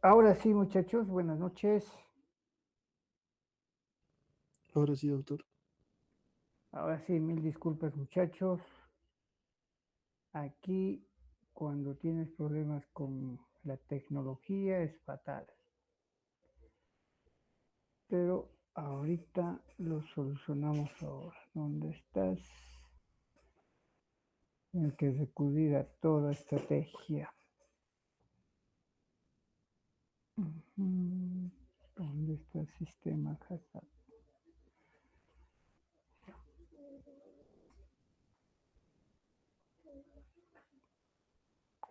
Ahora sí, muchachos, buenas noches. Ahora sí, doctor. Ahora sí, mil disculpas, muchachos. Aquí, cuando tienes problemas con la tecnología, es fatal. Pero ahorita lo solucionamos ahora. ¿Dónde estás? Tienes que recurrir a toda estrategia. ¿Dónde está el sistema Hazard?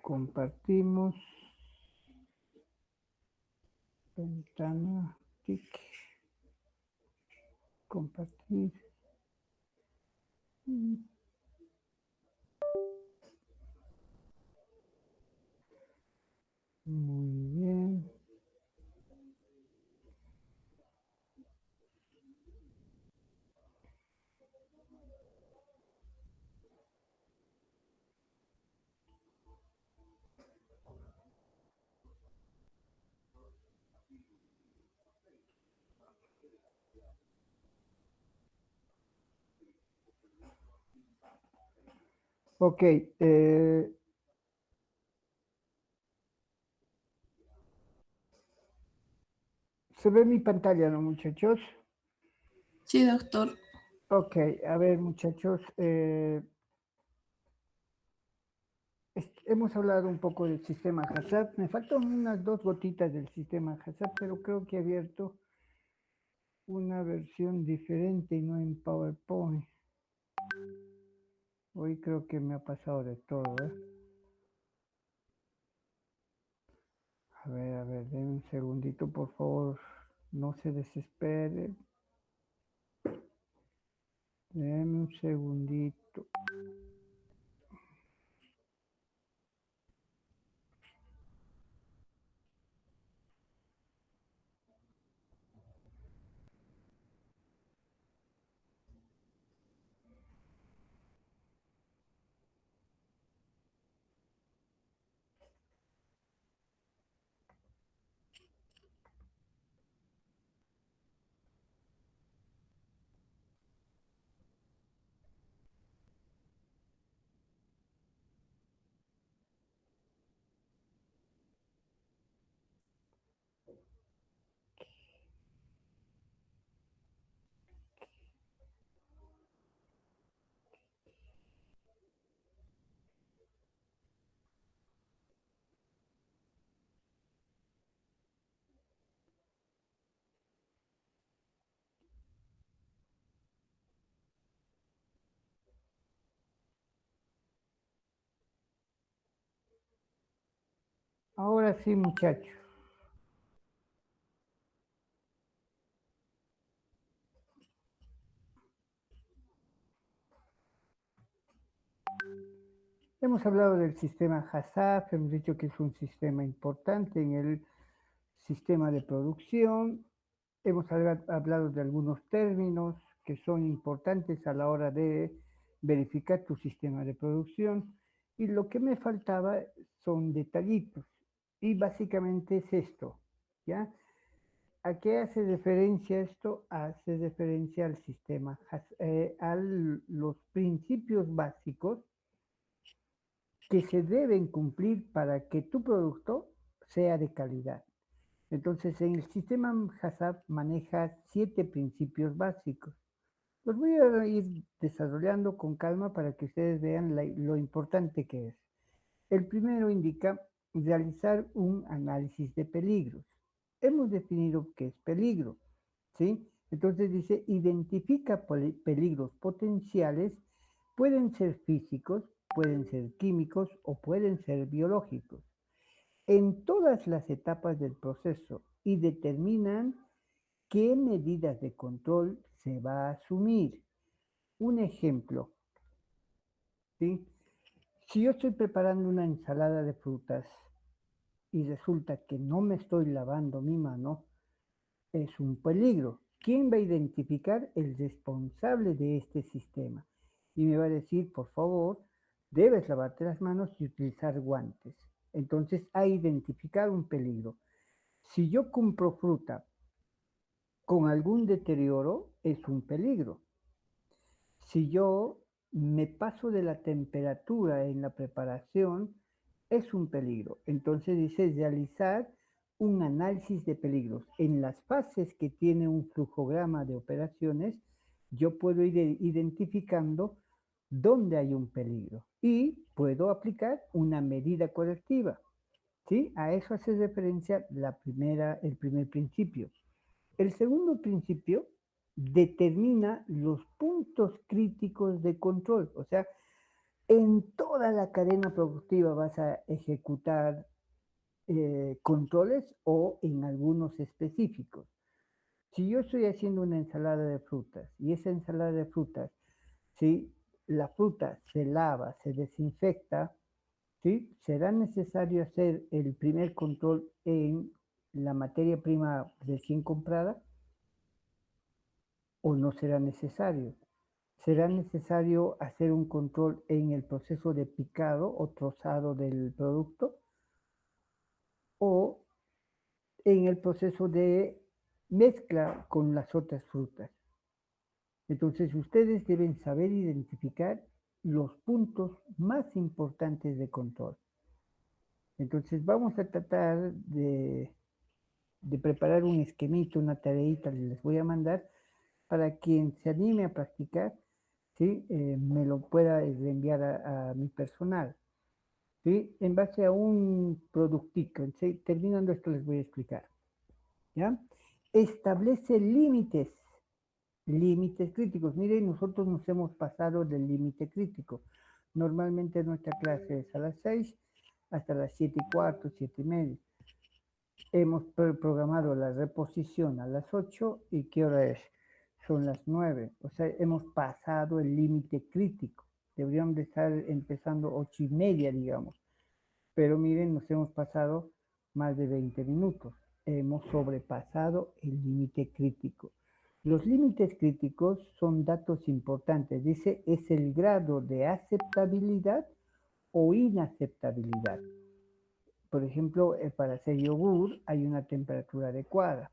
Compartimos. Ventana. Tic. Compartir. Muy bien. Ok. Se ve mi pantalla, ¿no, muchachos? Sí, doctor. Ok, a ver, muchachos, hemos hablado un poco del sistema HACCP. Me faltan unas dos gotitas del sistema HACCP, pero creo que he abierto una versión diferente y no en PowerPoint. Hoy creo que me ha pasado de todo, ¿eh? A ver, denme un segundito, por favor. No se desespere. Denme un segundito. Ahora sí, muchachos. Hemos hablado del sistema HACCP, hemos dicho que es un sistema importante en el sistema de producción. Hemos hablado de algunos términos que son importantes a la hora de verificar tu sistema de producción. Y lo que me faltaba son detallitos. Y básicamente es esto, ¿ya? ¿A qué hace referencia esto? Hace referencia al sistema, a los principios básicos que se deben cumplir para que tu producto sea de calidad. Entonces, en el sistema HACCP maneja 7 principios básicos. Los voy a ir desarrollando con calma para que ustedes vean lo importante que es. El primero indica realizar un análisis de peligros. Hemos definido qué es peligro, ¿sí? Entonces dice, identifica peligros potenciales, pueden ser físicos, pueden ser químicos o pueden ser biológicos, en todas las etapas del proceso y determinan qué medidas de control se va a asumir. Un ejemplo, ¿sí? Si yo estoy preparando una ensalada de frutas y resulta que no me estoy lavando mi mano, es un peligro. ¿Quién va a identificar el responsable de este sistema? Y me va a decir, por favor, debes lavarte las manos y utilizar guantes. Entonces, a identificar un peligro. Si yo compro fruta con algún deterioro, es un peligro. Si yo me paso de la temperatura en la preparación, es un peligro. Entonces dice realizar un análisis de peligros. En las fases que tiene un flujograma de operaciones, yo puedo ir identificando dónde hay un peligro y puedo aplicar una medida correctiva. ¿Sí? A eso hace referencia el primer principio. El segundo principio determina los puntos críticos de control. O sea, en toda la cadena productiva vas a ejecutar controles o en algunos específicos. Si yo estoy haciendo una ensalada de frutas y esa ensalada de frutas, ¿sí? La fruta se lava, se desinfecta, ¿sí? Será necesario hacer el primer control en la materia prima recién comprada o no será necesario. Será necesario hacer un control en el proceso de picado o trozado del producto o en el proceso de mezcla con las otras frutas. Entonces ustedes deben saber identificar los puntos más importantes de control. Entonces vamos a tratar de preparar un esquemito, una tareita, les voy a mandar para quien se anime a practicar, ¿sí? Me lo pueda enviar a mi personal, ¿sí? En base a un productico. ¿Sí? Terminando esto les voy a explicar, ¿ya? Establece límites críticos. Miren, nosotros nos hemos pasado del límite crítico. Normalmente nuestra clase es a las 6 hasta las 7:15, 7:30. Hemos programado la reposición a las 8 y ¿qué hora es? Son las 9. O sea, hemos pasado el límite crítico. Deberíamos de estar empezando 8:30, digamos. Pero miren, nos hemos pasado más de 20 minutos. Hemos sobrepasado el límite crítico. Los límites críticos son datos importantes. Dice, es el grado de aceptabilidad o inaceptabilidad. Por ejemplo, para hacer yogur hay una temperatura adecuada.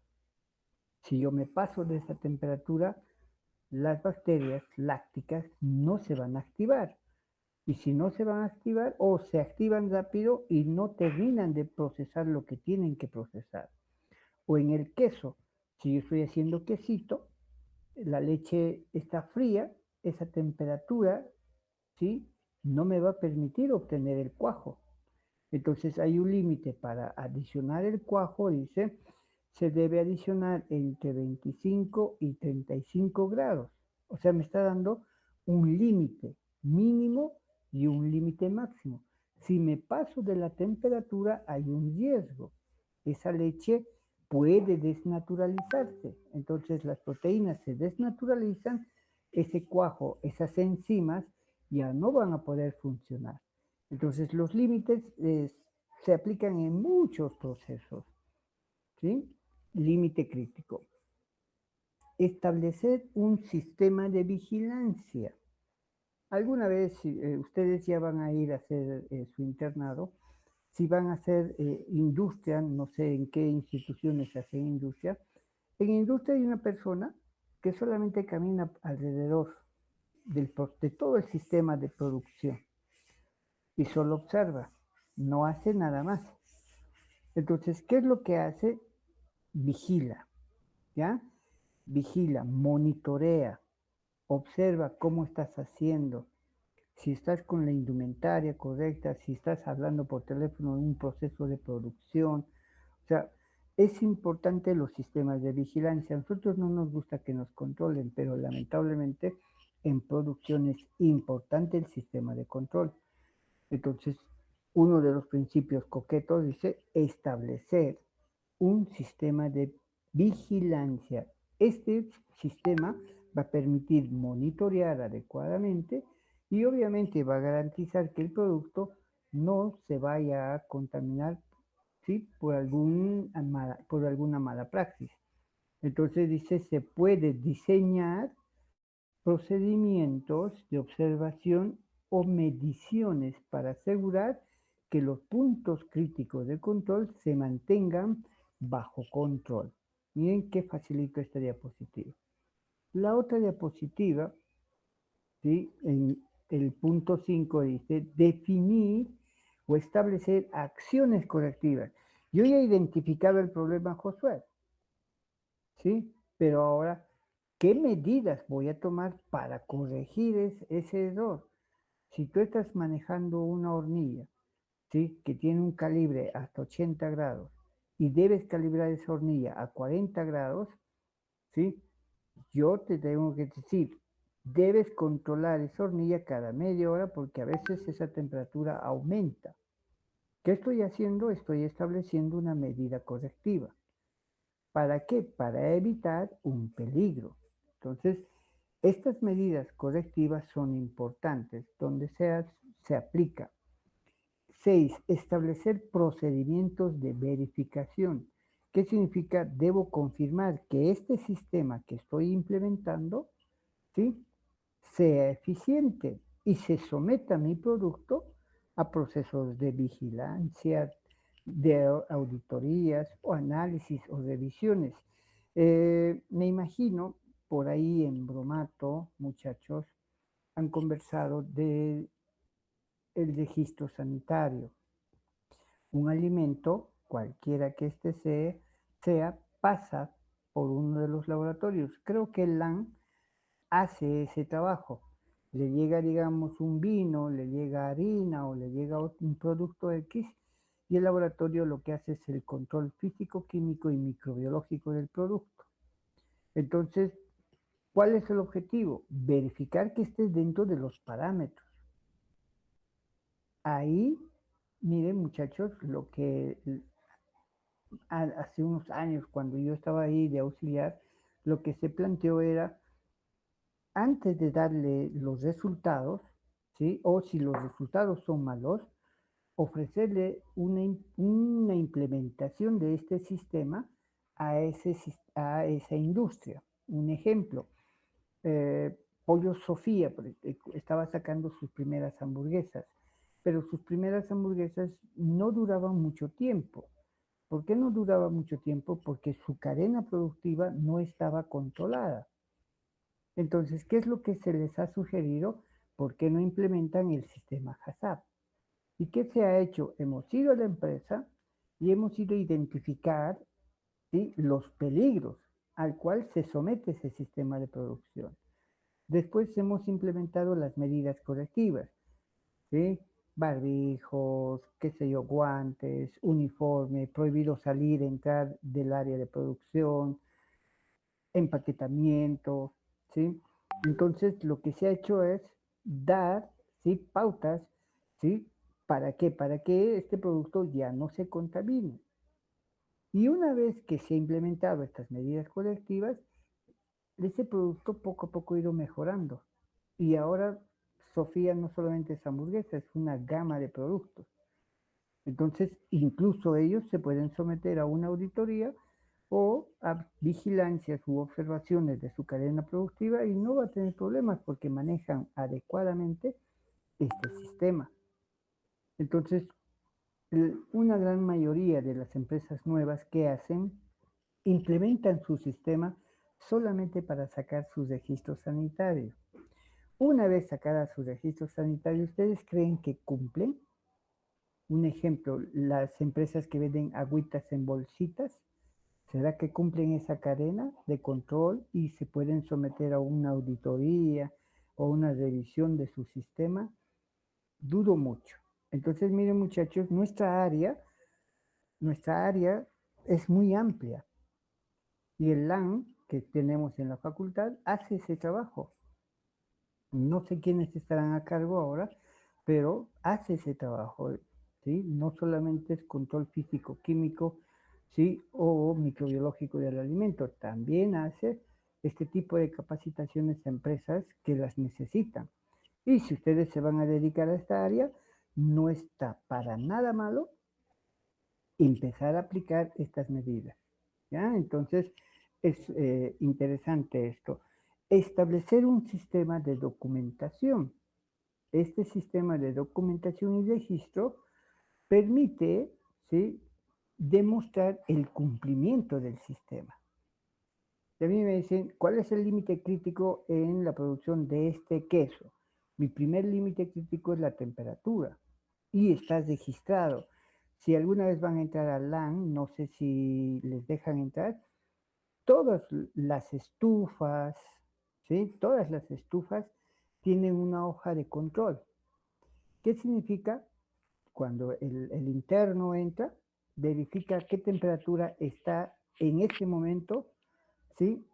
Si yo me paso de esa temperatura, las bacterias lácticas no se van a activar. Y si no se van a activar o se activan rápido y no terminan de procesar lo que tienen que procesar. O en el queso, si yo estoy haciendo quesito, la leche está fría, esa temperatura, ¿sí? No me va a permitir obtener el cuajo. Entonces hay un límite para adicionar el cuajo, dice, se debe adicionar entre 25 y 35 grados. O sea, me está dando un límite mínimo y un límite máximo. Si me paso de la temperatura, hay un riesgo. Esa leche puede desnaturalizarse. Entonces las proteínas se desnaturalizan, ese cuajo, esas enzimas ya no van a poder funcionar. Entonces los límites se aplican en muchos procesos. ¿Sí? Límite crítico. Establecer un sistema de vigilancia. Alguna vez ustedes ya van a ir a hacer su internado, si van a hacer industria, no sé en qué instituciones hacen industria, en industria hay una persona que solamente camina alrededor de todo el sistema de producción y solo observa, no hace nada más. Entonces, ¿qué es lo que hace? Vigila, ¿ya? Vigila, monitorea, observa cómo estás haciendo, si estás con la indumentaria correcta, si estás hablando por teléfono en un proceso de producción. O sea, es importante los sistemas de vigilancia. A nosotros no nos gusta que nos controlen, pero lamentablemente en producción es importante el sistema de control. Entonces, uno de los principios coquetos dice establecer un sistema de vigilancia. Este sistema va a permitir monitorear adecuadamente y obviamente va a garantizar que el producto no se vaya a contaminar, ¿sí? por alguna mala praxis. Entonces dice, se puede diseñar procedimientos de observación o mediciones para asegurar que los puntos críticos de control se mantengan bajo control. Miren qué facilito esta diapositiva. La otra diapositiva, ¿sí? En el punto 5 dice, definir o establecer acciones correctivas. Yo ya he identificado el problema, Josué, ¿sí? Pero ahora, ¿qué medidas voy a tomar para corregir ese error? Si tú estás manejando una hornilla, ¿sí? Que tiene un calibre hasta 80 grados y debes calibrar esa hornilla a 40 grados, ¿sí? Yo te tengo que decir, debes controlar esa hornilla cada media hora porque a veces esa temperatura aumenta. ¿Qué estoy haciendo? Estoy estableciendo una medida correctiva. ¿Para qué? Para evitar un peligro. Entonces, estas medidas correctivas son importantes donde se aplica. 6. Establecer procedimientos de verificación. ¿Qué significa? Debo confirmar que este sistema que estoy implementando, ¿sí?, sea eficiente y se someta mi producto a procesos de vigilancia, de auditorías o análisis o revisiones. Me imagino por ahí en Bromato, muchachos, han conversado de el registro sanitario. Un alimento, cualquiera que sea, pasa por uno de los laboratorios. Creo que el LAN hace ese trabajo. Le llega, digamos, un vino, le llega harina o le llega un producto X y el laboratorio lo que hace es el control físico, químico y microbiológico del producto. Entonces, ¿cuál es el objetivo? Verificar que esté dentro de los parámetros. Ahí, miren muchachos, lo que hace unos años, cuando yo estaba ahí de auxiliar, lo que se planteó era, antes de darle los resultados, ¿sí? O si los resultados son malos, ofrecerle una implementación de este sistema a esa industria. Un ejemplo, Pollo Sofía estaba sacando sus primeras hamburguesas, pero sus primeras hamburguesas no duraban mucho tiempo. ¿Por qué no duraba mucho tiempo? Porque su cadena productiva no estaba controlada. Entonces, ¿qué es lo que se les ha sugerido? ¿Por qué no implementan el sistema HACCP? ¿Y qué se ha hecho? Hemos ido a la empresa y hemos ido a identificar, ¿sí?, los peligros al cual se somete ese sistema de producción. Después hemos implementado las medidas correctivas, ¿sí? Barbijos, qué sé yo, guantes, uniforme, prohibido salir, entrar del área de producción, empaquetamiento, ¿sí? Entonces, lo que se ha hecho es dar, ¿sí?, pautas, ¿sí? ¿Para qué? Para que este producto ya no se contamine. Y una vez que se han implementado estas medidas correctivas, ese producto poco a poco ha ido mejorando. Y ahora Sofía no solamente es hamburguesa, es una gama de productos. Entonces, incluso ellos se pueden someter a una auditoría o a vigilancias u observaciones de su cadena productiva y no va a tener problemas porque manejan adecuadamente este sistema. Entonces, una gran mayoría de las empresas nuevas que hacen, implementan su sistema solamente para sacar su registro sanitario. Una vez sacada su registro sanitario, ¿ustedes creen que cumplen? Un ejemplo, las empresas que venden agüitas en bolsitas, ¿será que cumplen esa cadena de control y se pueden someter a una auditoría o una revisión de su sistema? Dudo mucho. Entonces, miren muchachos, nuestra área es muy amplia y el LAN que tenemos en la facultad hace ese trabajo. No sé quiénes estarán a cargo ahora, pero hace ese trabajo, ¿sí? No solamente es control físico, químico, ¿sí?, o microbiológico del alimento, también hace este tipo de capacitaciones a empresas que las necesitan. Y si ustedes se van a dedicar a esta área, no está para nada malo empezar a aplicar estas medidas, ¿ya? Entonces, es interesante esto. Establecer un sistema de documentación. Este sistema de documentación y registro permite, ¿sí?, demostrar el cumplimiento del sistema. Y a mí me dicen, ¿cuál es el límite crítico en la producción de este queso? Mi primer límite crítico es la temperatura y está registrado. Si alguna vez van a entrar a LAN, no sé si les dejan entrar, todas las estufas, ¿sí? Todas las estufas tienen una hoja de control. ¿Qué significa? Cuando el interno entra, verifica qué temperatura está en ese momento, ¿sí?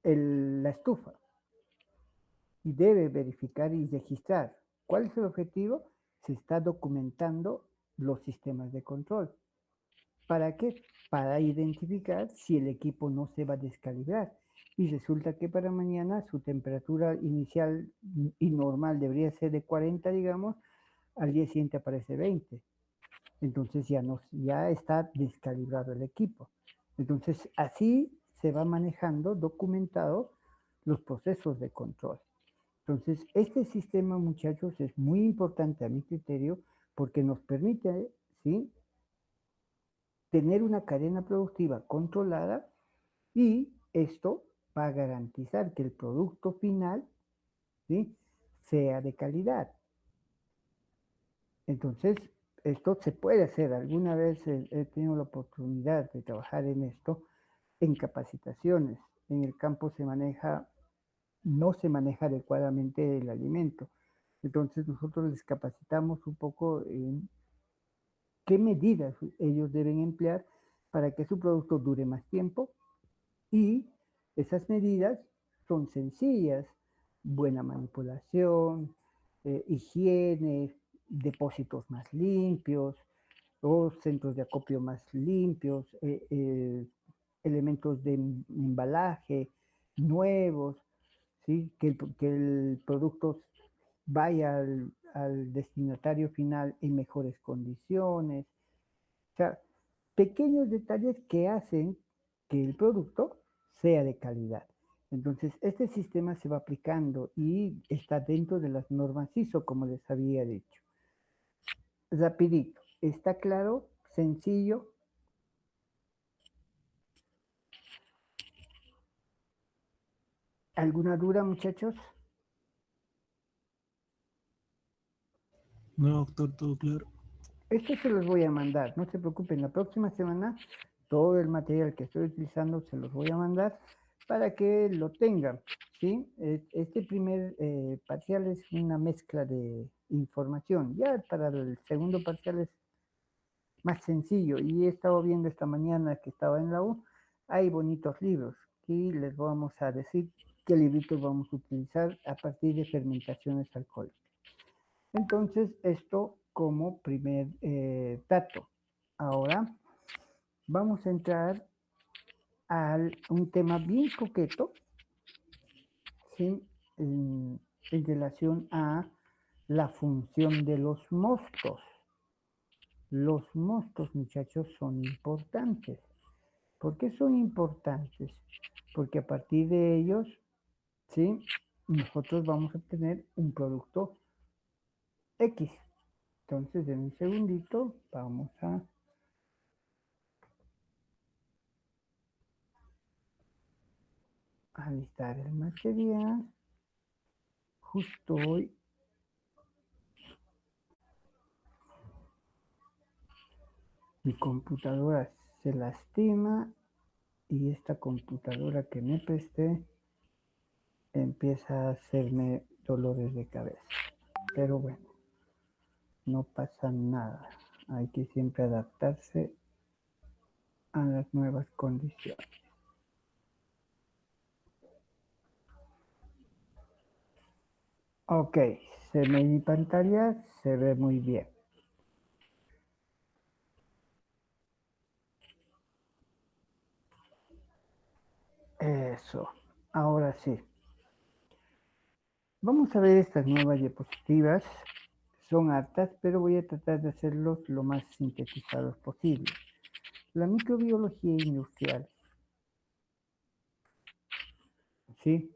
La estufa. Y debe verificar y registrar. ¿Cuál es el objetivo? Se está documentando los sistemas de control. ¿Para qué? Para identificar si el equipo no se va a descalibrar. Y resulta que para mañana su temperatura inicial y normal debería ser de 40, digamos, al día siguiente aparece 20. Entonces ya está descalibrado el equipo. Entonces así se va manejando, documentado, los procesos de control. Entonces este sistema, muchachos, es muy importante a mi criterio porque nos permite, ¿sí?, tener una cadena productiva controlada y esto va a garantizar que el producto final, ¿sí?, sea de calidad. Entonces, esto se puede hacer. Alguna vez he tenido la oportunidad de trabajar en esto en capacitaciones. En el campo no se maneja adecuadamente el alimento. Entonces nosotros les capacitamos un poco en qué medidas ellos deben emplear para que su producto dure más tiempo y esas medidas son sencillas: buena manipulación, higiene, depósitos más limpios, o centros de acopio más limpios, elementos de embalaje nuevos, ¿sí? Que el producto vaya al destinatario final en mejores condiciones. O sea, pequeños detalles que hacen que el producto sea de calidad. Entonces, este sistema se va aplicando y está dentro de las normas ISO, como les había dicho. Rapidito, ¿está claro? Sencillo. ¿Alguna duda, muchachos? No, doctor, todo claro. Esto se los voy a mandar, no se preocupen, la próxima semana todo el material que estoy utilizando se los voy a mandar para que lo tengan, ¿sí? Este primer parcial es una mezcla de información, ya para el segundo parcial es más sencillo, y he estado viendo esta mañana que estaba en la U, hay bonitos libros, y les vamos a decir qué libritos vamos a utilizar a partir de fermentaciones alcohólicas. Entonces, esto como primer dato. Ahora vamos a entrar a un tema bien coqueto, ¿sí?, en relación a la función de los mostos. Los mostos, muchachos, son importantes. ¿Por qué son importantes? Porque a partir de ellos, ¿sí?, nosotros vamos a tener un producto X. Entonces, en un segundito, vamos a alistar el material. Justo hoy mi computadora se lastima y esta computadora que me presté empieza a hacerme dolores de cabeza. Pero bueno, no pasa nada. Hay que siempre adaptarse a las nuevas condiciones. Ok, mi pantalla se ve muy bien. Eso, ahora sí. Vamos a ver estas nuevas diapositivas. Son hartas, pero voy a tratar de hacerlos lo más sintetizados posible. La microbiología industrial, ¿sí?,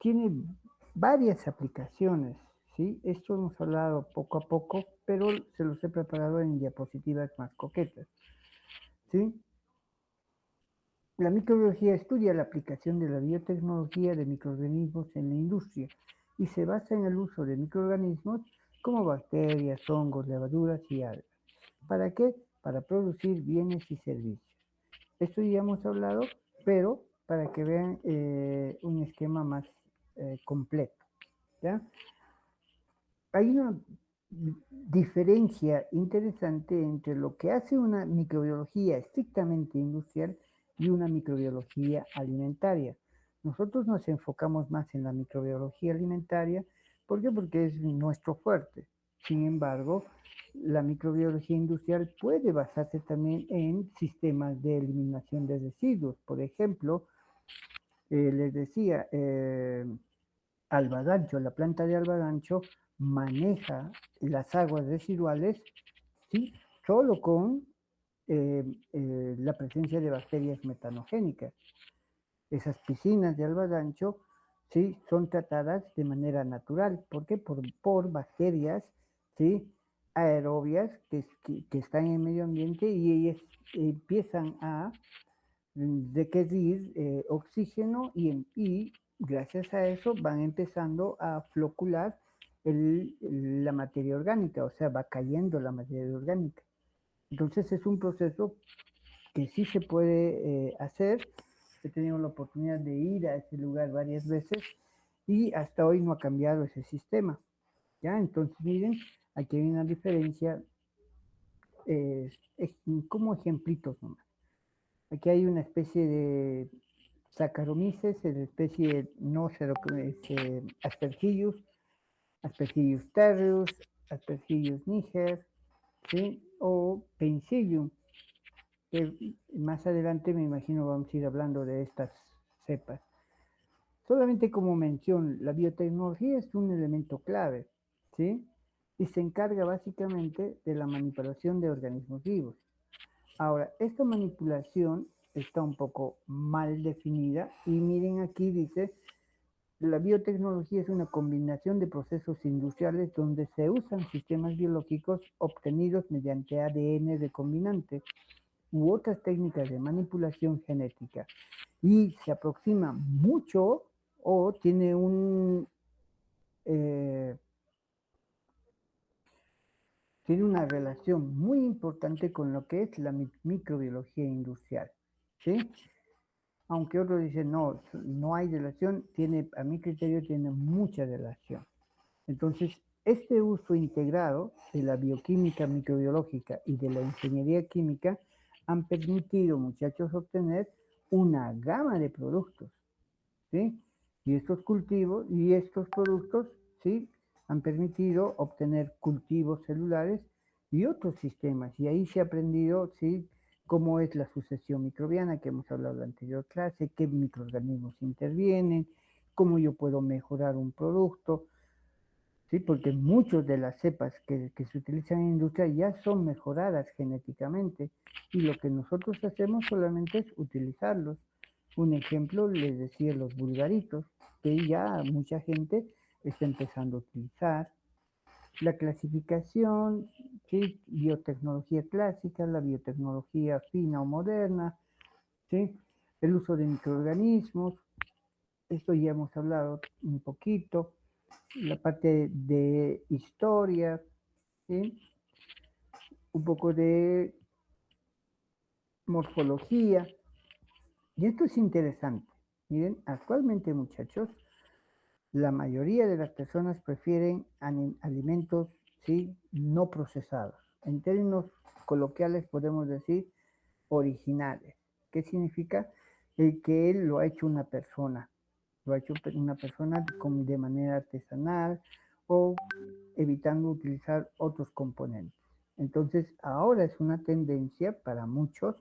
tiene varias aplicaciones, ¿sí? Esto hemos hablado poco a poco, pero se los he preparado en diapositivas más coquetas, ¿sí? La microbiología estudia la aplicación de la biotecnología de microorganismos en la industria y se basa en el uso de microorganismos como bacterias, hongos, levaduras y algas. ¿Para qué? Para producir bienes y servicios. Esto ya hemos hablado, pero para que vean un esquema más completo, ¿ya? Hay una diferencia interesante entre lo que hace una microbiología estrictamente industrial y una microbiología alimentaria. Nosotros nos enfocamos más en la microbiología alimentaria. ¿Por qué? Porque es nuestro fuerte. Sin embargo, la microbiología industrial puede basarse también en sistemas de eliminación de residuos. Por ejemplo, les decía, Albagancho, la planta de Albagancho maneja las aguas residuales, ¿sí? Solo con la presencia de bacterias metanogénicas. Esas piscinas de Albagancho, ¿sí? Son tratadas de manera natural. ¿Por qué? Por bacterias, ¿sí? Aerobias que están en el medio ambiente y ellas empiezan a requerir oxígeno y gracias a eso van empezando a flocular la materia orgánica, o sea, va cayendo la materia orgánica. Entonces es un proceso que sí se puede hacer. He tenido la oportunidad de ir a ese lugar varias veces y hasta hoy no ha cambiado ese sistema. ¿Ya? Entonces miren, aquí hay una diferencia como ejemplitos nomás. Aquí hay una especie de Saccharomyces, es la especie no sé lo que es Aspergillus, Aspergillus terreus, Aspergillus niger, ¿sí? O Penicillium, que más adelante me imagino vamos a ir hablando de estas cepas. Solamente como mención, la biotecnología es un elemento clave, ¿sí? Y se encarga básicamente de la manipulación de organismos vivos. Ahora, esta manipulación está un poco mal definida y miren aquí dice, la biotecnología es una combinación de procesos industriales donde se usan sistemas biológicos obtenidos mediante ADN recombinante u otras técnicas de manipulación genética y se aproxima mucho o tiene eh, tiene una relación muy importante con lo que es la microbiología industrial, ¿sí? Aunque otros dicen, no, no hay relación, a mi criterio tiene mucha relación. Entonces, este uso integrado de la bioquímica microbiológica y de la ingeniería química han permitido, muchachos, obtener una gama de productos, ¿sí? Y estos cultivos y estos productos, ¿sí? Han permitido obtener cultivos celulares y otros sistemas. Y ahí se ha aprendido, ¿sí? Cómo es la sucesión microbiana, que hemos hablado en la anterior clase, qué microorganismos intervienen, cómo yo puedo mejorar un producto, ¿sí? Porque muchas de las cepas que se utilizan en industria ya son mejoradas genéticamente y lo que nosotros hacemos solamente es utilizarlos. Un ejemplo, les decía los vulgaritos, que ya mucha gente está empezando a utilizar. La clasificación, ¿sí? Biotecnología clásica, la biotecnología fina o moderna, ¿sí? El uso de microorganismos, esto ya hemos hablado un poquito, la parte de historia, ¿sí? Un poco de morfología, y esto es interesante. Miren, actualmente muchachos, la mayoría de las personas prefieren alimentos, ¿sí? No procesados. En términos coloquiales podemos decir originales. ¿Qué significa? El que él lo ha hecho una persona. Lo ha hecho una persona de manera artesanal o evitando utilizar otros componentes. Entonces, ahora es una tendencia para muchos,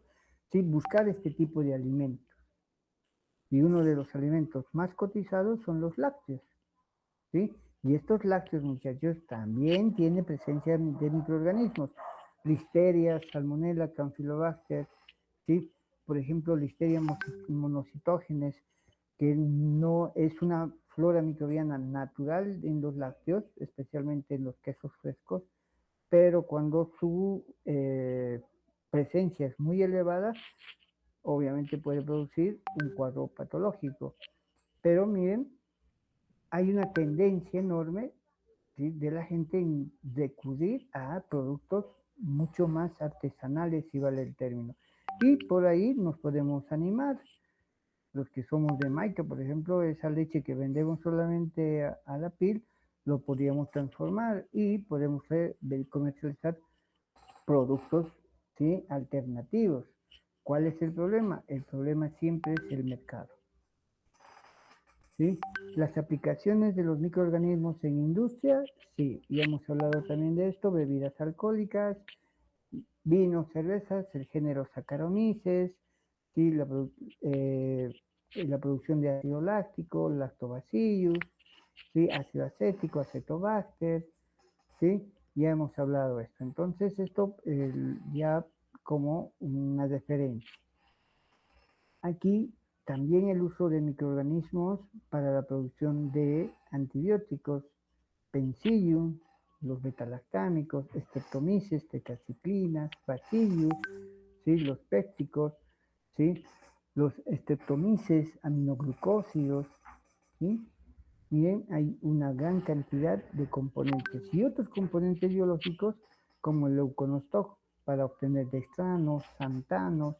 ¿sí? Buscar este tipo de alimentos. Y uno de los alimentos más cotizados son los lácteos, ¿sí? Y estos lácteos, muchachos, también tienen presencia de microorganismos. Listeria, Salmonella, Campylobacter, ¿sí? Por ejemplo, Listeria monocitógenes, que no es una flora microbiana natural en los lácteos, especialmente en los quesos frescos, pero cuando su presencia es muy elevada, obviamente puede producir un cuadro patológico. Pero miren, hay una tendencia enorme, ¿sí?, de la gente en recurrir a productos mucho más artesanales, si vale el término. Y por ahí nos podemos animar. Los que somos de Maica, por ejemplo, esa leche que vendemos solamente a la PIL, lo podríamos transformar y podemos comercializar productos, ¿sí?, alternativos. ¿Cuál es el problema? El problema siempre es el mercado, ¿sí? Las aplicaciones de los microorganismos en industria, sí, ya hemos hablado también de esto, bebidas alcohólicas, vinos, cervezas, el género Saccharomyces, ¿sí?, la producción de ácido láctico, lactobacillus, ¿sí?, ácido acético, acetobacter, ¿sí? Ya hemos hablado de esto. Entonces, esto ya como una referencia. Aquí también el uso de microorganismos para la producción de antibióticos, Penicillium, los betalactámicos, Streptomyces, tetraciclinas, Bacillus, ¿sí?, los pépticos, ¿sí?, los Streptomyces, aminoglucósidos, ¿sí? Miren, hay una gran cantidad de componentes y otros componentes biológicos como el leuconostoc para obtener dextranos, xantanos,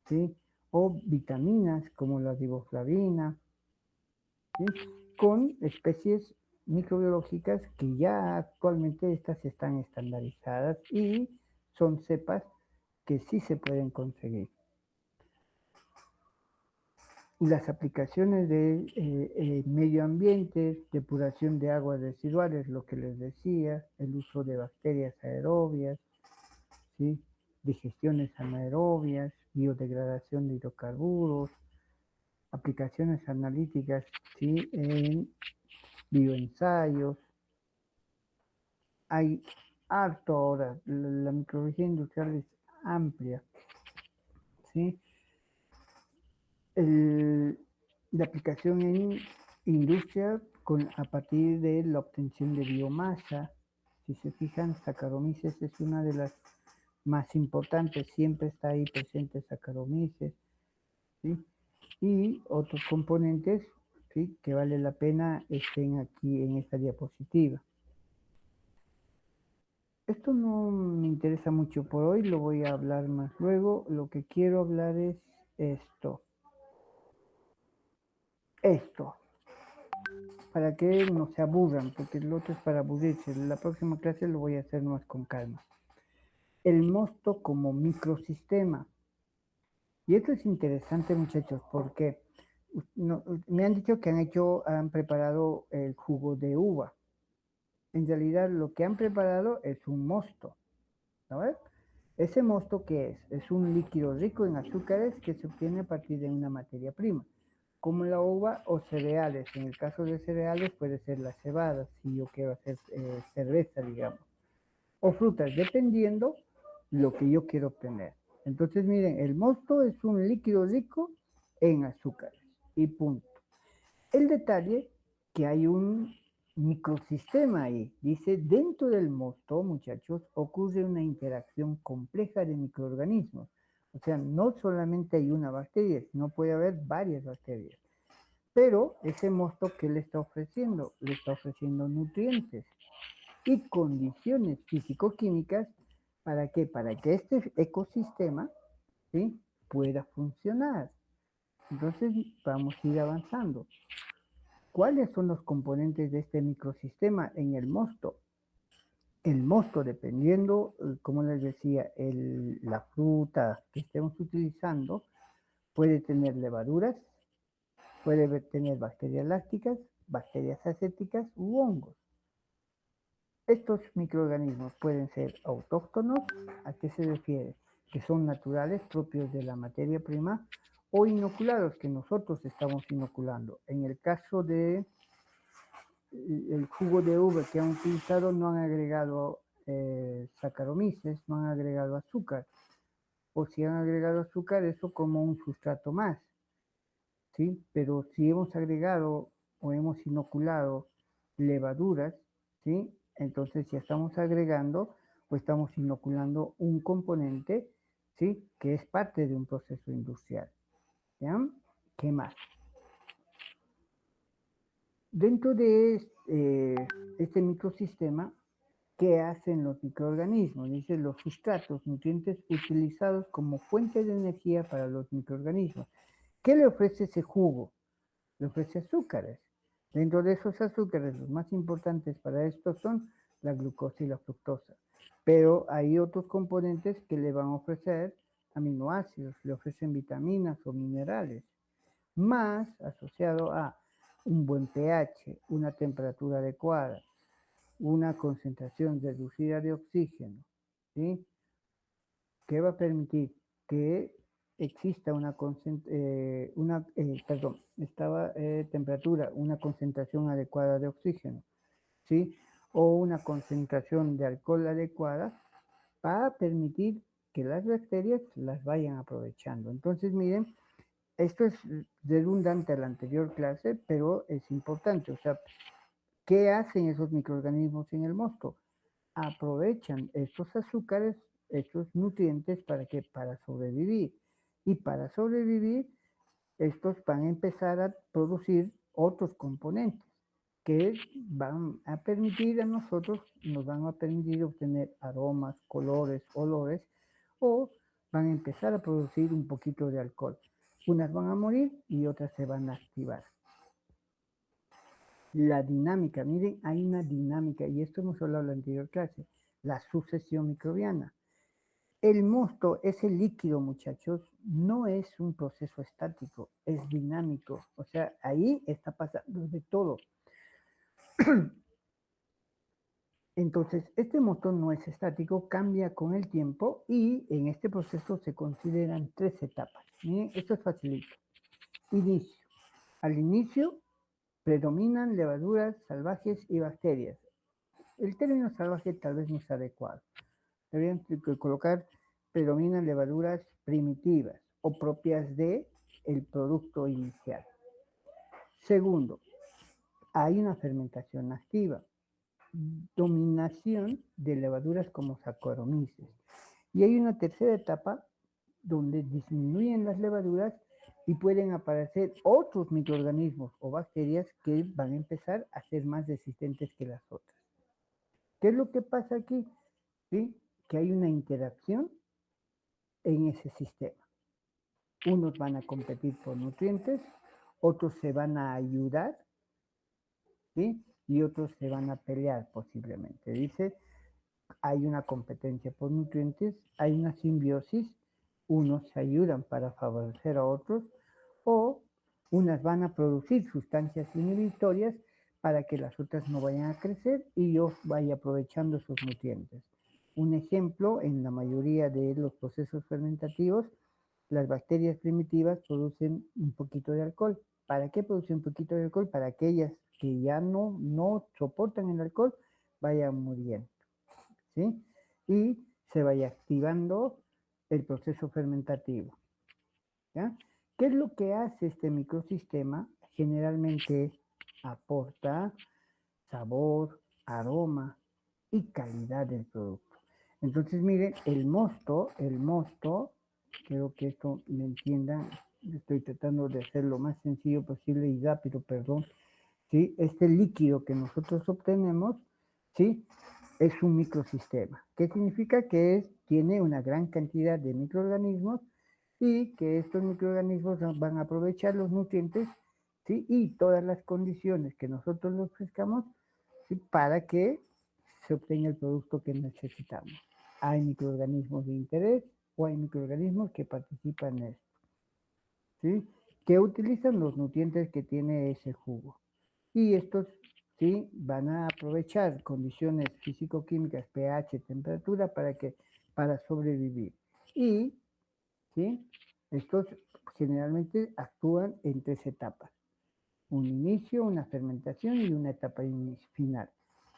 ¿sí?, o vitaminas como la riboflavina, ¿sí?, con especies microbiológicas que ya actualmente estas están estandarizadas y son cepas que sí se pueden conseguir. Las aplicaciones de medio ambiente, depuración de aguas residuales, lo que les decía, el uso de bacterias aerobias, ¿sí?, digestiones anaerobias, biodegradación de hidrocarburos, aplicaciones analíticas, ¿sí?, en bioensayos. Hay harto ahora, la microbiología industrial es amplia, ¿sí? La aplicación en industria a partir de la obtención de biomasa. Si se fijan, Saccharomyces es una de las más importantes, siempre está ahí presente Saccharomyces, ¿sí?, y otros componentes, ¿sí?, que vale la pena estén aquí en esta diapositiva. Esto no me interesa mucho por hoy, lo voy a hablar más luego. Lo que quiero hablar es esto, para que no se aburran, porque el otro es para aburrirse. La próxima clase lo voy a hacer más con calma. El mosto como microsistema. Y esto es interesante, muchachos, porque me han dicho que han preparado el jugo de uva. En realidad lo que han preparado es un mosto, ¿sabes? ¿Ese mosto qué es? Es un líquido rico en azúcares que se obtiene a partir de una materia prima, como la uva o cereales. En el caso de cereales puede ser la cebada, si yo quiero hacer cerveza, digamos, o frutas, dependiendo lo que yo quiero obtener. Entonces, miren, el mosto es un líquido rico en azúcares y punto. El detalle que hay un microsistema ahí. Dice, dentro del mosto, muchachos, ocurre una interacción compleja de microorganismos. O sea, no solamente hay una bacteria, sino puede haber varias bacterias. Pero ese mosto, ¿qué le está ofreciendo? Le está ofreciendo nutrientes y condiciones físico-químicas. ¿Para qué? Para que este ecosistema, ¿sí?, pueda funcionar. Entonces, vamos a ir avanzando. ¿Cuáles son los componentes de este microsistema en el mosto? El mosto, dependiendo, como les decía, la fruta que estemos utilizando, puede tener levaduras, puede tener bacterias lácticas, bacterias acéticas u hongos. Estos microorganismos pueden ser autóctonos. ¿A qué se refiere? Que son naturales, propios de la materia prima, o inoculados, que nosotros estamos inoculando. En el caso de el jugo de uva que han utilizado, no han agregado Saccharomyces, no han agregado azúcar, o si han agregado azúcar, eso como un sustrato más, ¿sí? Pero si hemos agregado o hemos inoculado levaduras, ¿sí? Entonces ya estamos agregando o estamos inoculando un componente, ¿sí? Que es parte de un proceso industrial. ¿Ya? ¿Qué más? Dentro de este microsistema, ¿qué hacen los microorganismos? Dice los sustratos, nutrientes utilizados como fuente de energía para los microorganismos. ¿Qué le ofrece ese jugo? Le ofrece azúcares. Dentro de esos azúcares, los más importantes para esto son la glucosa y la fructosa. Pero hay otros componentes que le van a ofrecer aminoácidos, le ofrecen vitaminas o minerales, más asociado a un buen pH, una temperatura adecuada, una concentración reducida de oxígeno, ¿sí? Que va a permitir que exista temperatura, una concentración adecuada de oxígeno, ¿sí? O una concentración de alcohol adecuada para permitir que las bacterias las vayan aprovechando. Entonces, miren, esto es redundante a la anterior clase, pero es importante. O sea, ¿qué hacen esos microorganismos en el mosto? Aprovechan estos azúcares, estos nutrientes, ¿para qué? Para sobrevivir. Y para sobrevivir, estos van a empezar a producir otros componentes que van a permitir a nosotros, nos van a permitir obtener aromas, colores, olores, o van a empezar a producir un poquito de alcohol. Unas van a morir y otras se van a activar. La dinámica, miren, hay una dinámica, y esto hemos hablado en la anterior clase, la sucesión microbiana. El mosto, ese líquido, muchachos, no es un proceso estático, es dinámico. O sea, ahí está pasando de todo. Entonces, este motor no es estático, cambia con el tiempo y en este proceso se consideran 3 etapas. Miren, esto es facilito. Inicio. Al inicio predominan levaduras salvajes y bacterias. El término salvaje tal vez no es adecuado. Deberían colocar predominan levaduras primitivas o propias de el producto inicial. Segundo, hay una fermentación activa, dominación de levaduras como Saccharomyces. Y hay una tercera etapa donde disminuyen las levaduras y pueden aparecer otros microorganismos o bacterias que van a empezar a ser más resistentes que las otras. ¿Qué es lo que pasa aquí? ¿Sí? Que hay una interacción en ese sistema. Unos van a competir por nutrientes, otros se van a ayudar, ¿sí? Y otros se van a pelear posiblemente. Dice, hay una competencia por nutrientes, hay una simbiosis, unos se ayudan para favorecer a otros, o unas van a producir sustancias inhibitorias para que las otras no vayan a crecer y yo vaya aprovechando sus nutrientes. Un ejemplo, en la mayoría de los procesos fermentativos, las bacterias primitivas producen un poquito de alcohol. ¿Para qué producen un poquito de alcohol? Para que ellas que ya no soportan el alcohol vayan muriendo, ¿sí? Y se vaya activando el proceso fermentativo, ¿ya? ¿Qué es lo que hace este microsistema? Generalmente aporta sabor, aroma y calidad del producto. Entonces, miren, el mosto, creo que esto me entiendan, estoy tratando de hacer lo más sencillo posible y rápido, perdón, ¿sí? Este líquido que nosotros obtenemos, ¿sí? Es un microsistema. ¿Qué significa? Que tiene una gran cantidad de microorganismos y que estos microorganismos van a aprovechar los nutrientes, ¿sí? Y todas las condiciones que nosotros les ofrezcamos, ¿sí? Para que se obtenga el producto que necesitamos. Hay microorganismos de interés o hay microorganismos que participan en esto, ¿sí? Que utilizan los nutrientes que tiene ese jugo. Y estos, ¿sí? Van a aprovechar condiciones físico-químicas, pH, temperatura, para sobrevivir. Y, ¿sí? Estos generalmente actúan en 3 etapas. Un inicio, una fermentación y una etapa final.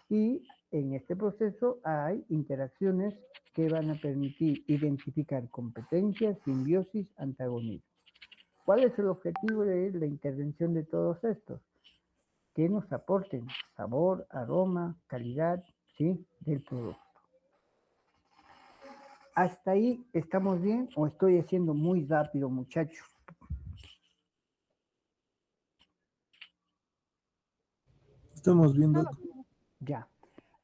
Y en este proceso hay interacciones que van a permitir identificar competencias, simbiosis, antagonismo. ¿Cuál es el objetivo de la intervención de todos estos? que nos aporten sabor, aroma, calidad, ¿sí? Del producto. ¿Hasta ahí estamos bien o estoy haciendo muy rápido, muchachos? Estamos viendo. Ya.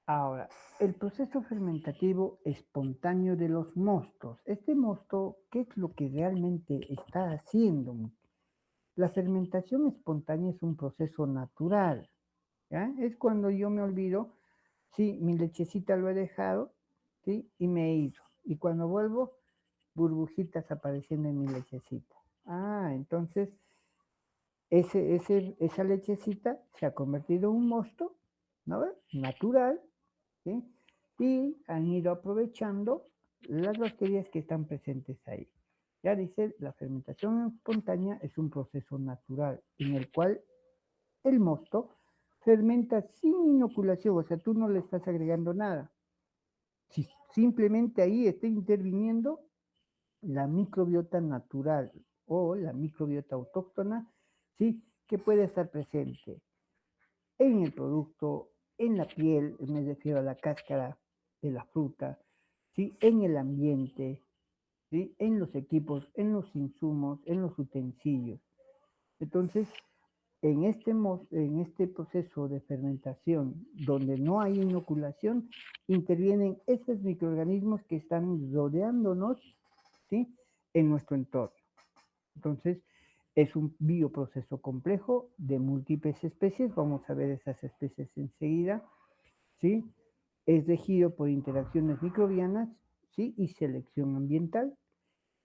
Ahora, el proceso fermentativo espontáneo de los mostos. Este mosto, ¿qué es lo que realmente está haciendo? La fermentación espontánea es un proceso natural, ¿ya? Es cuando yo me olvido, sí, mi lechecita lo he dejado, ¿sí? Y me he ido. Y cuando vuelvo, burbujitas apareciendo en mi lechecita. Ah, entonces esa lechecita se ha convertido en un mosto, ¿no ves? Natural, ¿sí? Y han ido aprovechando las bacterias que están presentes ahí. Ya dice, la fermentación espontánea es un proceso natural en el cual el mosto fermenta sin inoculación, o sea, tú no le estás agregando nada. Si simplemente ahí está interviniendo la microbiota natural o la microbiota autóctona, ¿sí? Que puede estar presente en el producto, en la piel, me refiero a la cáscara de la fruta, ¿sí? En el ambiente, ¿sí? En los equipos, en los insumos, en los utensilios. Entonces, en este proceso de fermentación, donde no hay inoculación, intervienen esos microorganismos que están rodeándonos, ¿sí? En nuestro entorno. Entonces, es un bioproceso complejo de múltiples especies. Vamos a ver esas especies enseguida, ¿sí? Es regido por interacciones microbianas, ¿sí? Y selección ambiental.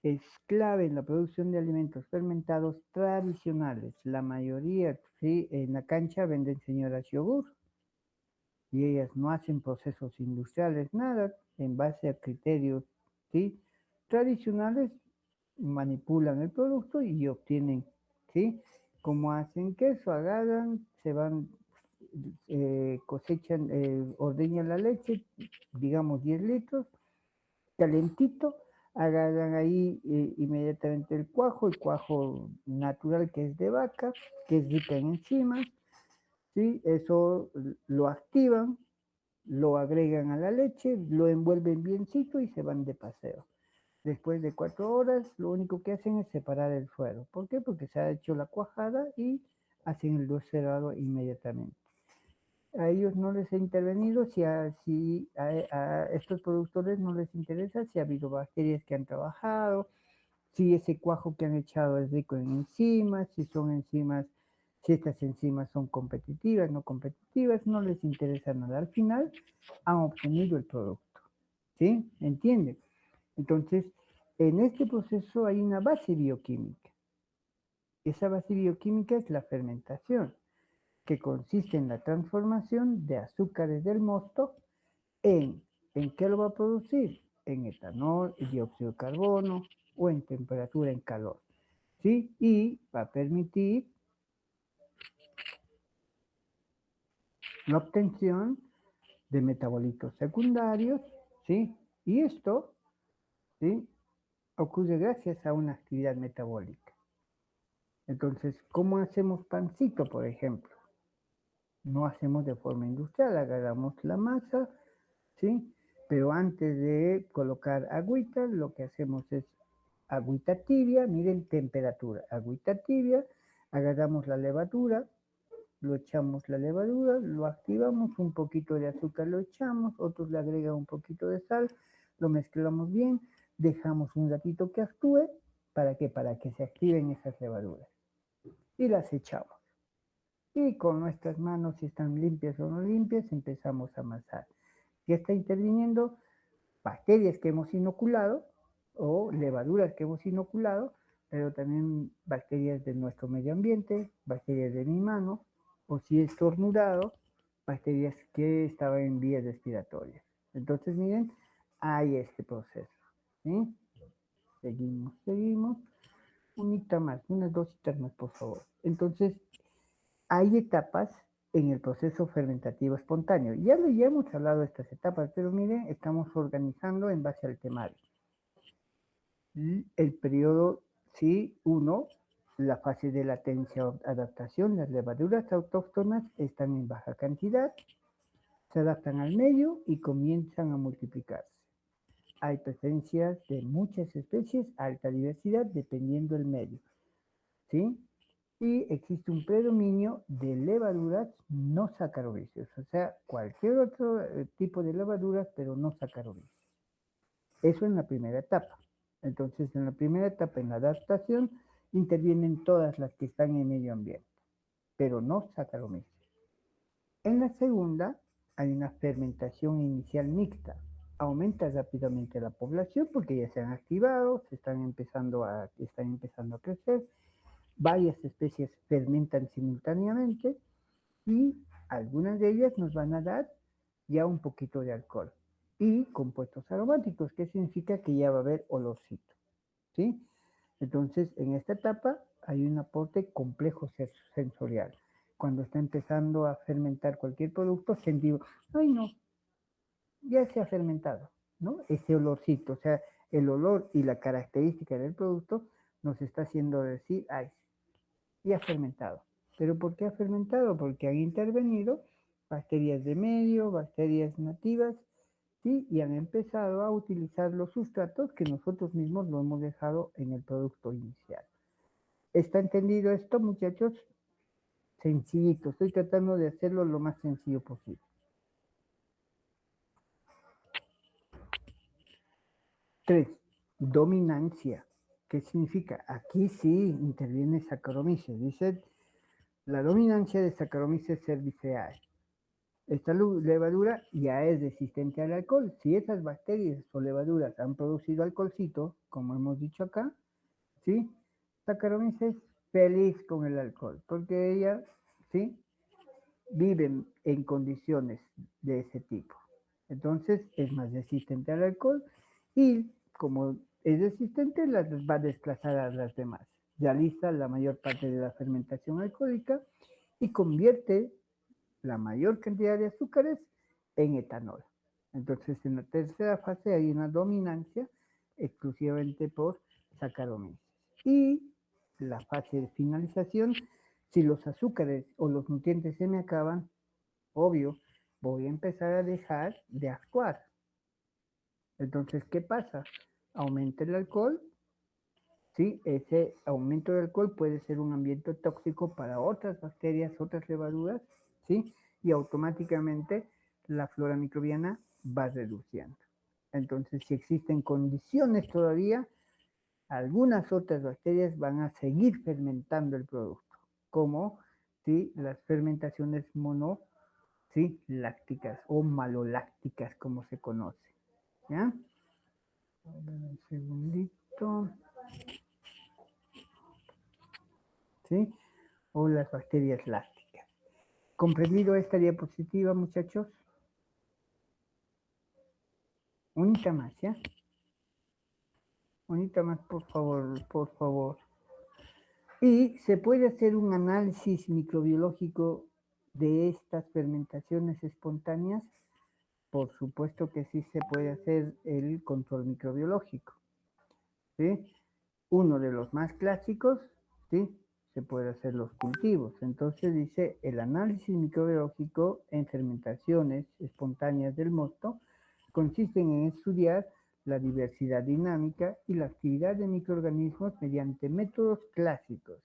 Es clave en la producción de alimentos fermentados tradicionales. La mayoría, ¿sí? En la cancha venden señoras yogur y ellas no hacen procesos industriales, nada, en base a criterios, ¿sí? Tradicionales, manipulan el producto y obtienen, ¿sí? Como hacen queso, agarran, se van, cosechan, ordeñan la leche, digamos 10 litros, calentito, agarran ahí inmediatamente el cuajo natural que es de vaca, que es rica en enzimas, ¿sí? Eso lo activan, lo agregan a la leche, lo envuelven biencito y se van de paseo. Después de 4 horas, lo único que hacen es separar el suero. ¿Por qué? Porque se ha hecho la cuajada y hacen el docerado inmediatamente. A ellos no les ha intervenido si a estos productores no les interesa si ha habido bacterias que han trabajado, si ese cuajo que han echado es rico en enzimas, si son enzimas, si estas enzimas son competitivas, no competitivas, no les interesa nada. Al final han obtenido el producto. ¿Sí? ¿Entienden? Entonces, en este proceso hay una base bioquímica. Esa base bioquímica es la fermentación, que consiste en la transformación de azúcares del mosto ¿en qué lo va a producir? En etanol, dióxido de carbono o en temperatura, en calor. ¿Sí? Y va a permitir la obtención de metabolitos secundarios, ¿sí? Y esto, ¿sí? Ocurre gracias a una actividad metabólica. Entonces, ¿cómo hacemos pancito, por ejemplo? No hacemos de forma industrial, agarramos la masa, ¿sí? Pero antes de colocar agüita, lo que hacemos es agüita tibia, miren temperatura, agüita tibia, agarramos la levadura, lo echamos la levadura, lo activamos, un poquito de azúcar lo echamos, otros le agregan un poquito de sal, lo mezclamos bien, dejamos un ratito que actúe, ¿para qué? Para que se activen esas levaduras. Y las echamos. Y con nuestras manos, si están limpias o no limpias, empezamos a amasar. Ya está interviniendo bacterias que hemos inoculado o levaduras que hemos inoculado, pero también bacterias de nuestro medio ambiente, bacterias de mi mano, o si he estornudado, bacterias que estaban en vías respiratorias. Entonces, miren, hay este proceso. ¿Sí? Seguimos. Unita más, unas 2 más, por favor. Entonces, hay etapas en el proceso fermentativo espontáneo. Ya hemos hablado de estas etapas, pero miren, estamos organizando en base al temario. El periodo, sí, 1, la fase de latencia o adaptación, las levaduras autóctonas están en baja cantidad, se adaptan al medio y comienzan a multiplicarse. Hay presencias de muchas especies, alta diversidad, dependiendo del medio, ¿sí? Y existe un predominio de levaduras no saccharomyces, o sea, cualquier otro tipo de levaduras, pero no saccharomyces. Eso en la primera etapa. Entonces, en la primera etapa, en la adaptación, intervienen todas las que están en medio ambiente, pero no saccharomyces. En la segunda, hay una fermentación inicial mixta. Aumenta rápidamente la población porque ya se han activado, están empezando a crecer. Varias especies fermentan simultáneamente y algunas de ellas nos van a dar ya un poquito de alcohol y compuestos aromáticos, que significa que ya va a haber olorcito, ¿sí? Entonces, en esta etapa hay un aporte complejo sensorial. Cuando está empezando a fermentar cualquier producto, sentimos, ay no, ya se ha fermentado, ¿no? Ese olorcito, o sea, el olor y la característica del producto nos está haciendo decir, ay, ya ha fermentado. ¿Pero por qué ha fermentado? Porque han intervenido bacterias de medio, bacterias nativas, ¿sí? Y han empezado a utilizar los sustratos que nosotros mismos lo hemos dejado en el producto inicial. ¿Está entendido esto, muchachos? Sencillito, estoy tratando de hacerlo lo más sencillo posible. 3. Dominancia. ¿Qué significa? Aquí sí interviene Saccharomyces. Dice la dominancia de Saccharomyces cerevisiae. Esta levadura ya es resistente al alcohol. Si esas bacterias o levaduras han producido alcoholcito, como hemos dicho acá, ¿sí? Saccharomyces feliz con el alcohol, porque ellas, ¿sí? Viven en condiciones de ese tipo. Entonces es más resistente al alcohol y como es resistente, las va a desplazar a las demás. Realiza la mayor parte de la fermentación alcohólica y convierte la mayor cantidad de azúcares en etanol. Entonces, en la tercera fase hay una dominancia exclusivamente por Saccharomyces. Y la fase de finalización, si los azúcares o los nutrientes se me acaban, obvio, voy a empezar a dejar de actuar. Entonces, ¿qué pasa? Aumenta el alcohol. ¿Sí? Ese aumento de alcohol puede ser un ambiente tóxico para otras bacterias, otras levaduras, ¿sí? Y automáticamente la flora microbiana va reduciendo. Entonces, si existen condiciones todavía, algunas otras bacterias van a seguir fermentando el producto, como ¿sí? Las fermentaciones ¿sí? lácticas o malolácticas, como se conoce. ¿Ya? Un segundito. ¿Sí? O las bacterias lácticas. ¿Comprendido esta diapositiva, muchachos? Unita más, ¿ya? Unita más, por favor, por favor. Y se puede hacer un análisis microbiológico de estas fermentaciones espontáneas. Por supuesto que sí se puede hacer el control microbiológico. ¿Sí? Uno de los más clásicos, ¿sí? Se puede hacer los cultivos. Entonces dice, el análisis microbiológico en fermentaciones espontáneas del mosto consiste en estudiar la diversidad dinámica y la actividad de microorganismos mediante métodos clásicos.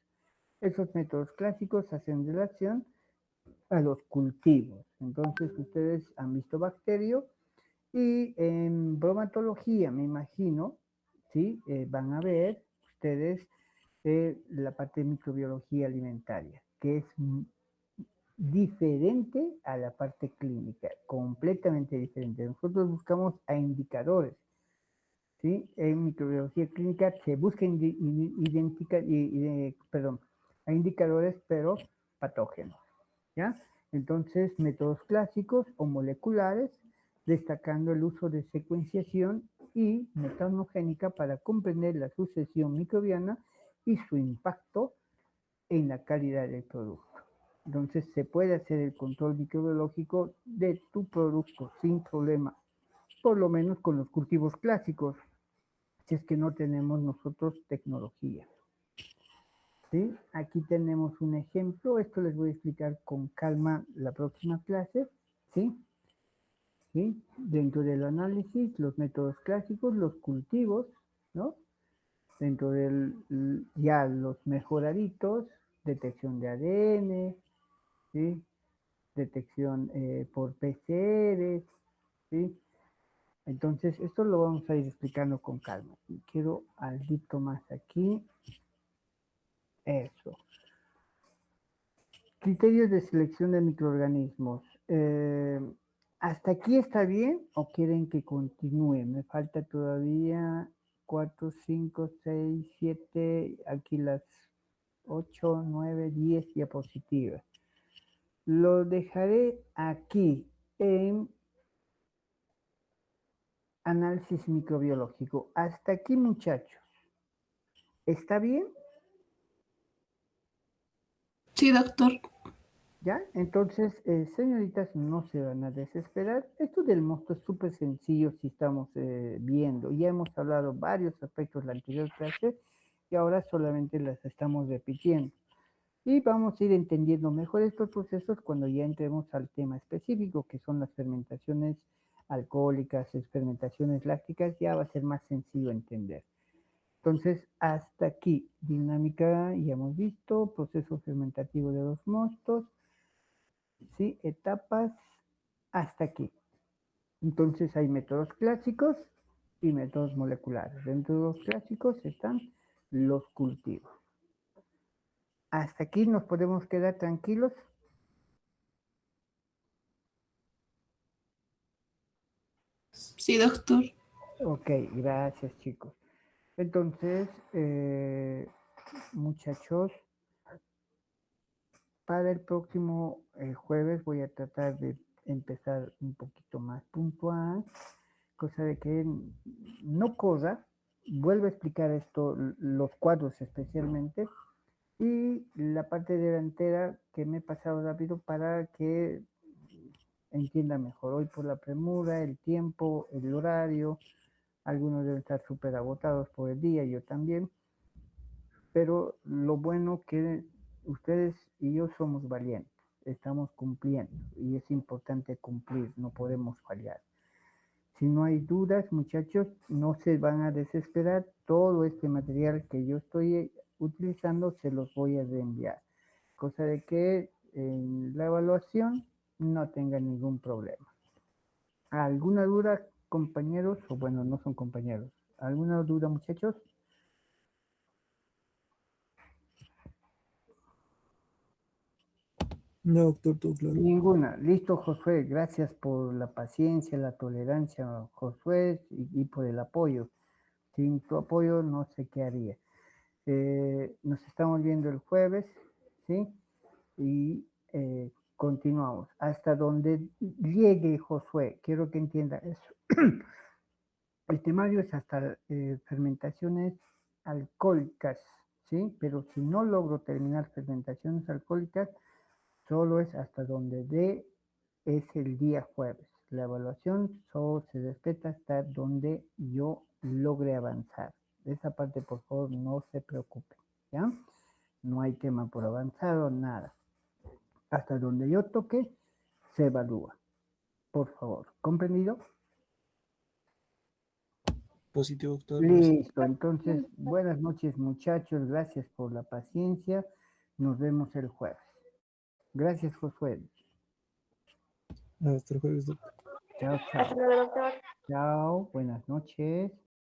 Esos métodos clásicos hacen relación a los cultivos. Entonces ustedes han visto bacterio y en bromatología, me imagino, ¿sí? Van a ver ustedes la parte de microbiología alimentaria, que es diferente a la parte clínica, completamente diferente. Nosotros buscamos a indicadores, ¿sí? En microbiología clínica se busca a indicadores, pero patógenos, ¿ya? Entonces, métodos clásicos o moleculares, destacando el uso de secuenciación y metanogénica para comprender la sucesión microbiana y su impacto en la calidad del producto. Entonces se puede hacer el control microbiológico de tu producto sin problema, por lo menos con los cultivos clásicos, si es que no tenemos nosotros tecnología. ¿Sí? Aquí tenemos un ejemplo. Esto les voy a explicar con calma la próxima clase. ¿Sí? ¿Sí? Dentro del análisis, los métodos clásicos, los cultivos, ¿no? Dentro del ya los mejoraditos, detección de ADN, ¿sí? Detección por PCR, ¿sí? Entonces, esto lo vamos a ir explicando con calma. Quiero algo más aquí. Eso. Criterios de selección de microorganismos. ¿Hasta aquí está bien o quieren que continúe? Me falta todavía 4, 5, 6, 7, aquí las 8, 9, 10 diapositivas. Lo dejaré aquí en análisis microbiológico. Hasta aquí, muchachos. ¿Está bien? Sí, doctor. ¿Ya? Entonces, señoritas, no se van a desesperar. Esto del mosto es súper sencillo si estamos viendo. Ya hemos hablado varios aspectos de la anterior clase y ahora solamente las estamos repitiendo. Y vamos a ir entendiendo mejor estos procesos cuando ya entremos al tema específico, que son las fermentaciones alcohólicas, fermentaciones lácticas, ya va a ser más sencillo entender. Entonces, hasta aquí, dinámica, ya hemos visto, proceso fermentativo de los mostos, ¿sí? Etapas, hasta aquí. Entonces, hay métodos clásicos y métodos moleculares. Dentro de los clásicos están los cultivos. Hasta aquí nos podemos quedar tranquilos. Sí, doctor. Ok, gracias chicos. Entonces, muchachos, para el próximo jueves voy a tratar de empezar un poquito más puntual, cosa de que no corra, vuelvo a explicar esto, los cuadros especialmente, y la parte delantera que me he pasado rápido para que entienda mejor. Hoy por la premura, el tiempo, el horario, algunos deben estar súper agotados por el día, yo también, pero lo bueno que ustedes y yo somos valientes, estamos cumpliendo y es importante cumplir, no podemos fallar. Si no hay dudas, muchachos, no se van a desesperar, todo este material que yo estoy utilizando se los voy a reenviar, cosa de que en la evaluación no tengan ningún problema. ¿Alguna duda, compañeros? O bueno, no son compañeros. ¿Alguna duda, muchachos? No, doctor, todo claro. Ninguna. Listo, Josué. Gracias por la paciencia, la tolerancia, Josué, y por el apoyo. Sin tu apoyo no sé qué haría. Nos estamos viendo el jueves, ¿sí? Y continuamos. Hasta donde llegue Josué, quiero que entienda eso. El temario es hasta fermentaciones alcohólicas, ¿sí? Pero si no logro terminar fermentaciones alcohólicas, solo es hasta donde dé es el día jueves. La evaluación solo se respeta hasta donde yo logre avanzar. De esa parte, por favor, no se preocupen, ¿ya? No hay tema por avanzado, nada. Hasta donde yo toque, se evalúa. Por favor, ¿comprendido? Positivo, doctor. Gracias. Listo, entonces, buenas noches muchachos, gracias por la paciencia. Nos vemos el jueves. Gracias, Josué. Hasta el jueves, doctor. Chao, chao. Chao, buenas noches.